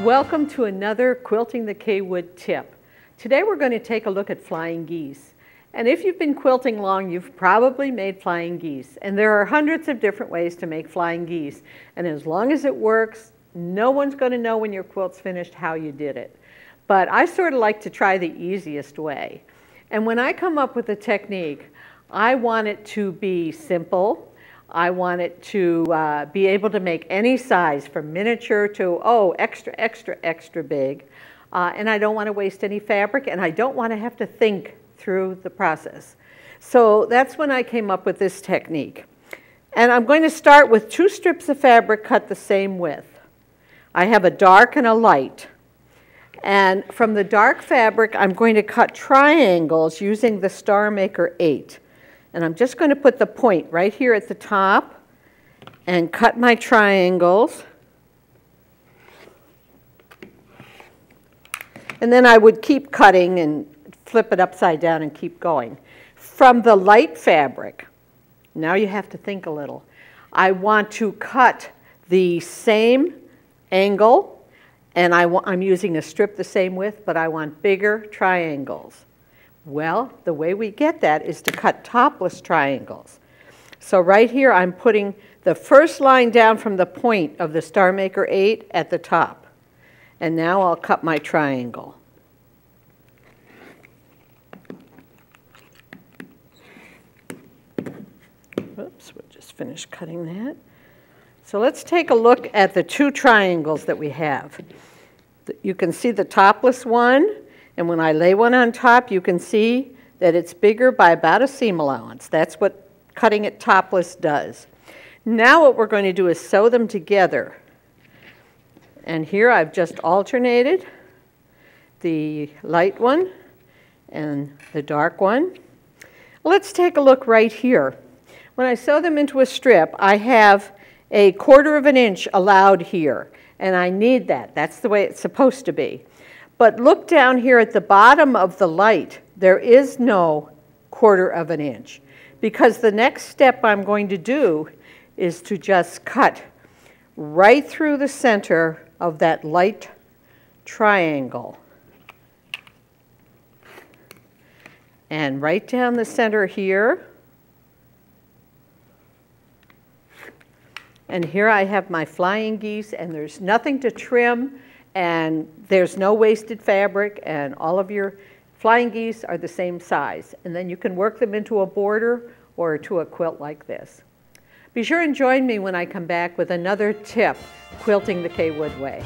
Welcome to another Quilting the Kaye Wood tip. Today we're going to take a look at flying geese. And if you've been quilting long, you've probably made flying geese. And there are hundreds of different ways to make flying geese. And as long as it works, no one's going to know when your quilt's finished how you did it. But I sort of like to try the easiest way. And when I come up with a technique, I want it to be simple. I want it to be able to make any size from miniature to, extra big. And I don't want to waste any fabric, and I don't want to have to think through the process. So that's when I came up with this technique. And I'm going to start with 2 strips of fabric cut the same width. I have a dark and a light. And from the dark fabric, I'm going to cut triangles using the Star Maker 8. And I'm just going to put the point right here at the top and cut my triangles. And then I would keep cutting and flip it upside down and keep going. From the light fabric, now you have to think a little. I want to cut the same angle, and I'm using a strip the same width, but I want bigger triangles. Well, the way we get that is to cut topless triangles. So right here I'm putting the first line down from the point of the Star Maker 8 at the top. And now I'll cut my triangle. Oops, we'll just finish cutting that. So let's take a look at the 2 triangles that we have. You can see the topless one. And when I lay one on top, you can see that it's bigger by about a seam allowance. That's what cutting it topless does. Now what we're going to do is sew them together. And here I've just alternated the light one and the dark one. Let's take a look right here. When I sew them into a strip, I have a 1/4 of an inch allowed here. And I need that. That's the way it's supposed to be. But look down here at the bottom of the light. There is no 1/4 of an inch, because the next step I'm going to do is to just cut right through the center of that light triangle. And right down the center here. And here I have my flying geese, and there's nothing to trim. And there's no wasted fabric, and all of your flying geese are the same size. And then you can work them into a border or to a quilt like this. Be sure and join me when I come back with another tip, quilting the Kaye Wood way.